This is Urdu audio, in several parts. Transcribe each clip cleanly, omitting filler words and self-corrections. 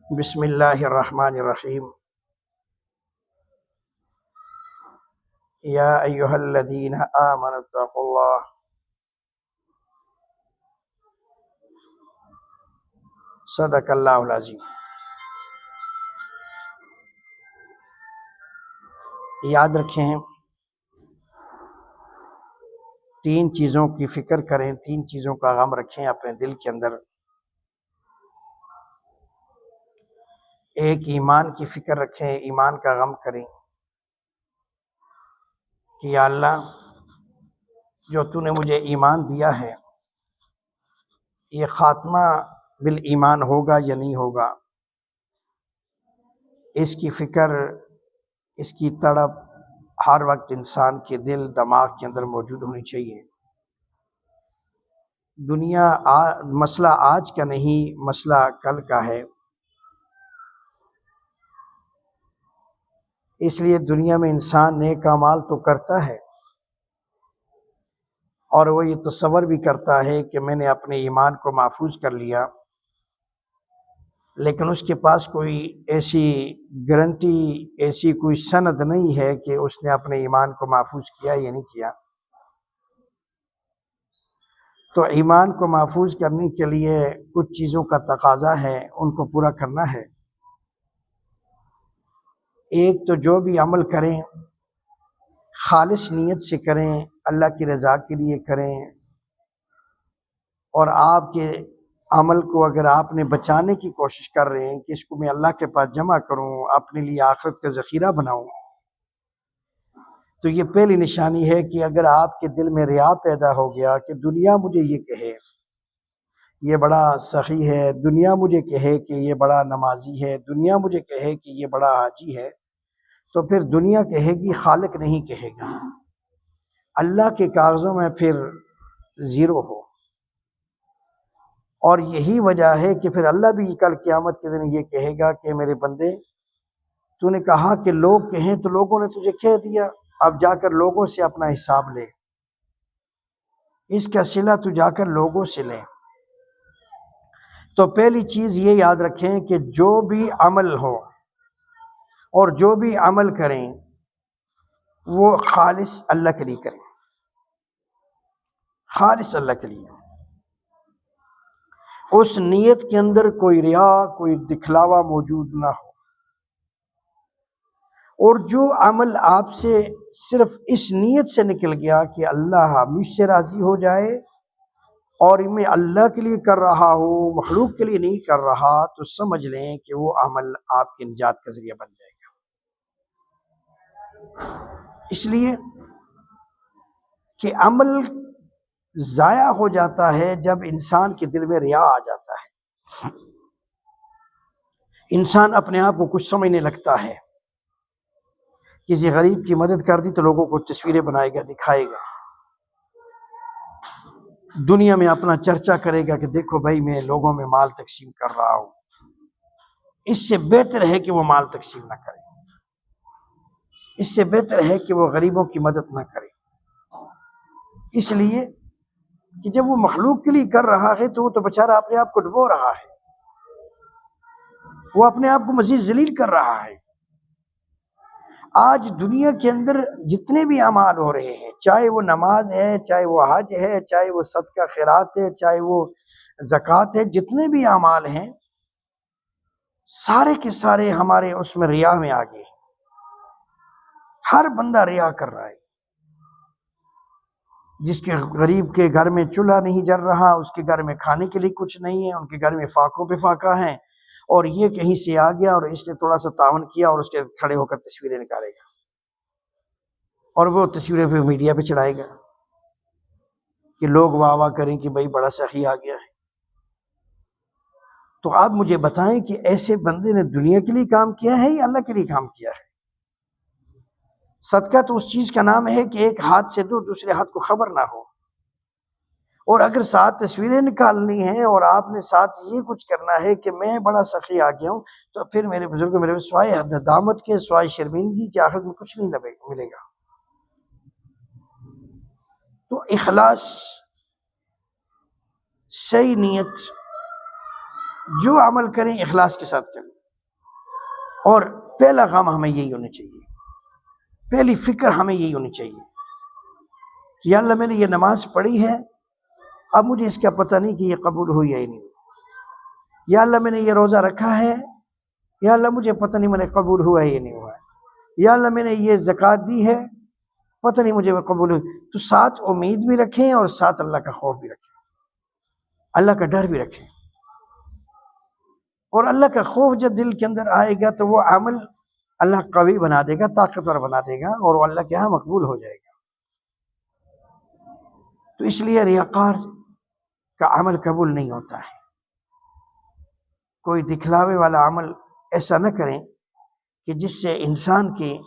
بسم اللہ الرحمن الرحیم یا ایہا الذین آمنوا اتقوا اللہ صدق اللہ العظیم۔ یاد رکھیں، تین چیزوں کی فکر کریں، تین چیزوں کا غم رکھیں اپنے دل کے اندر۔ ایک ایمان کی فکر رکھیں، ایمان کا غم کریں کہ یا اللہ جو تو نے مجھے ایمان دیا ہے یہ خاتمہ بالایمان ہوگا یا نہیں ہوگا، اس کی فکر، اس کی تڑپ ہر وقت انسان کے دل دماغ کے اندر موجود ہونی چاہیے۔ دنیا مسئلہ آج کا نہیں، مسئلہ کل کا ہے۔ اس لیے دنیا میں انسان نیک اعمال تو کرتا ہے اور وہ یہ تصور بھی کرتا ہے کہ میں نے اپنے ایمان کو محفوظ کر لیا، لیکن اس کے پاس کوئی ایسی گارنٹی، ایسی کوئی سند نہیں ہے کہ اس نے اپنے ایمان کو محفوظ کیا یا نہیں کیا۔ تو ایمان کو محفوظ کرنے کے لیے کچھ چیزوں کا تقاضا ہے، ان کو پورا کرنا ہے۔ ایک تو جو بھی عمل کریں خالص نیت سے کریں، اللہ کی رضا کے لیے کریں، اور آپ کے عمل کو اگر آپ نے بچانے کی کوشش کر رہے ہیں کہ اس کو میں اللہ کے پاس جمع کروں، اپنے لیے آخرت کا ذخیرہ بناؤں، تو یہ پہلی نشانی ہے کہ اگر آپ کے دل میں ریا پیدا ہو گیا کہ دنیا مجھے یہ کہے یہ بڑا سخی ہے، دنیا مجھے کہے کہ یہ بڑا نمازی ہے، دنیا مجھے کہے کہ یہ بڑا حاجی ہے، تو پھر دنیا کہے گی، خالق نہیں کہے گا۔ اللہ کے کاغذوں میں پھر زیرو ہو، اور یہی وجہ ہے کہ پھر اللہ بھی کل قیامت کے دن یہ کہے گا کہ میرے بندے تو نے کہا کہ لوگ کہیں تو لوگوں نے تجھے کہہ دیا، اب جا کر لوگوں سے اپنا حساب لے، اس کا صلہ تو جا کر لوگوں سے لے۔ تو پہلی چیز یہ یاد رکھیں کہ جو بھی عمل ہو اور جو بھی عمل کریں وہ خالص اللہ کے لیے کریں، خالص اللہ کے لیے۔ اس نیت کے اندر کوئی ریا، کوئی دکھلاوا موجود نہ ہو، اور جو عمل آپ سے صرف اس نیت سے نکل گیا کہ اللہ مجھ سے راضی ہو جائے اور میں اللہ کے لیے کر رہا ہوں، مخلوق کے لیے نہیں کر رہا، تو سمجھ لیں کہ وہ عمل آپ کی نجات کا ذریعہ بن جائے گا۔ اس لیے کہ عمل ضائع ہو جاتا ہے جب انسان کے دل میں ریا آ جاتا ہے، انسان اپنے آپ کو کچھ سمجھنے لگتا ہے۔ کسی غریب کی مدد کر دی تو لوگوں کو تصویریں بنائے گا، دکھائے گا، دنیا میں اپنا چرچا کرے گا کہ دیکھو بھائی میں لوگوں میں مال تقسیم کر رہا ہوں۔ اس سے بہتر ہے کہ وہ مال تقسیم نہ کرے، اس سے بہتر ہے کہ وہ غریبوں کی مدد نہ کرے، اس لیے کہ جب وہ مخلوق کے لیے کر رہا ہے تو وہ تو بیچارہ اپنے آپ کو ڈبو رہا ہے، وہ اپنے آپ کو مزید ذلیل کر رہا ہے۔ آج دنیا کے اندر جتنے بھی اعمال ہو رہے ہیں، چاہے وہ نماز ہے، چاہے وہ حج ہے، چاہے وہ صدقہ خیرات ہے، چاہے وہ زکوٰۃ ہے، جتنے بھی اعمال ہیں سارے کے سارے ہمارے اس میں ریا میں آ گئے۔ ہر بندہ ریا کر رہا ہے۔ جس کے غریب کے گھر میں چولہا نہیں جل رہا، اس کے گھر میں کھانے کے لیے کچھ نہیں ہے، ان کے گھر میں فاقوں پہ فاقہ ہیں، اور یہ کہیں سے آ گیا اور اس نے تھوڑا سا تعاون کیا اور اس کے کھڑے ہو کر تصویریں نکالے گا، اور وہ تصویریں پہ میڈیا پہ چڑھائے گا کہ لوگ واہ واہ کریں کہ بھائی بڑا سخی آ گیا ہے۔ تو آپ مجھے بتائیں کہ ایسے بندے نے دنیا کے لیے کام کیا ہے یا اللہ کے لیے کام کیا ہے؟ صدقہ تو اس چیز کا نام ہے کہ ایک ہاتھ سے دو، دوسرے ہاتھ کو خبر نہ ہو، اور اگر ساتھ تصویریں نکالنی ہیں اور آپ نے ساتھ یہ کچھ کرنا ہے کہ میں بڑا سخی آ گیا ہوں، تو پھر میرے بزرگ میرے سوائے ندامت کے، سوائے شرمندگی کے آخرت میں کچھ نہیں ملے گا۔ تو اخلاص، صحیح نیت، جو عمل کریں اخلاص کے ساتھ کریں، اور پہلا کام ہمیں یہی ہونا چاہیے، پہلی فکر ہمیں یہی ہونی چاہیے کہ یا اللہ میں نے یہ نماز پڑھی ہے، اب مجھے اس کا پتہ نہیں کہ یہ قبول ہوئی یا نہیں ہوئی۔ یا اللہ میں نے یہ روزہ رکھا ہے، یا اللہ مجھے پتہ نہیں میں نے قبول ہوا ہے یا نہیں ہوا ہے۔ یا اللہ میں نے یہ زکوٰۃ دی ہے، پتہ نہیں مجھے قبول ہوئی۔ تو ساتھ امید بھی رکھیں اور ساتھ اللہ کا خوف بھی رکھیں، اللہ کا ڈر بھی رکھیں، اور اللہ کا خوف جب دل کے اندر آئے گا تو وہ عمل اللہ قوی بنا دے گا، طاقتور بنا دے گا، اور وہ اللہ کے ہاں مقبول ہو جائے گا۔ تو اس لیے ریاکار کا عمل قبول نہیں ہوتا ہے۔ کوئی دکھلاوے والا عمل ایسا نہ کریں کہ جس سے انسان کی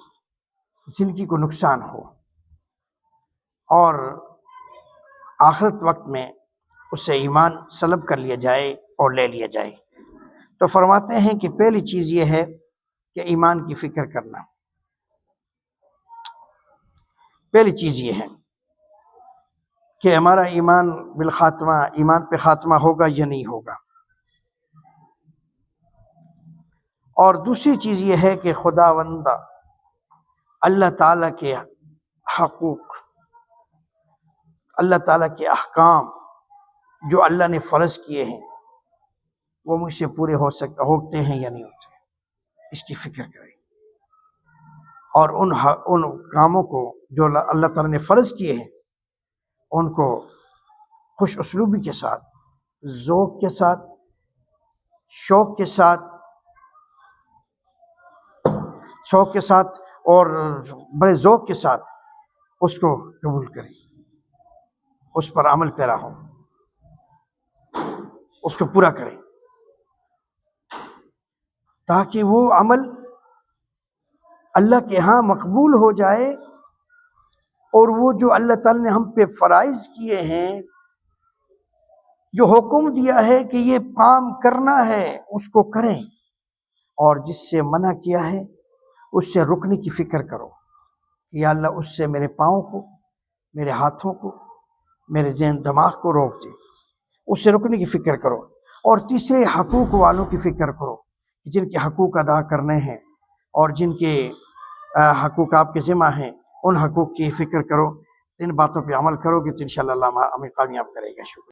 زندگی کو نقصان ہو اور آخرت وقت میں اس سے ایمان سلب کر لیا جائے اور لے لیا جائے۔ تو فرماتے ہیں کہ پہلی چیز یہ ہے کہ ایمان کی فکر کرنا، پہلی چیز یہ ہے کہ ہمارا ایمان بالخاتمہ، ایمان پہ خاتمہ ہوگا یا نہیں ہوگا۔ اور دوسری چیز یہ ہے کہ خداوند اللہ تعالیٰ کے حقوق، اللہ تعالیٰ کے احکام جو اللہ نے فرض کیے ہیں وہ مجھ سے پورے ہوتے ہیں یا نہیں ہوتے، اس کی فکر کریں، اور ان کاموں کو جو اللہ تعالیٰ نے فرض کیے ہیں ان کو خوش اسلوبی کے ساتھ، ذوق کے ساتھ، شوق کے ساتھ اور بڑے ذوق کے ساتھ اس کو قبول کریں، اس پر عمل پیرا ہو، اس کو پورا کریں، تاکہ وہ عمل اللہ کے ہاں مقبول ہو جائے، اور وہ جو اللہ تعالیٰ نے ہم پہ فرائض کیے ہیں، جو حکم دیا ہے کہ یہ کام کرنا ہے، اس کو کریں، اور جس سے منع کیا ہے اس سے رکنے کی فکر کرو کہ یا اللہ اس سے میرے پاؤں کو، میرے ہاتھوں کو، میرے ذہن دماغ کو روک دے، اس سے رکنے کی فکر کرو۔ اور تیسرے حقوق والوں کی فکر کرو، جن کے حقوق ادا کرنے ہیں اور جن کے حقوق آپ کے ذمہ ہیں، ان حقوق کی فکر کرو، ان باتوں پہ عمل کرو گے تو انشاءاللہ اللہ ہمیں کامیاب کرے گا۔ شکریہ۔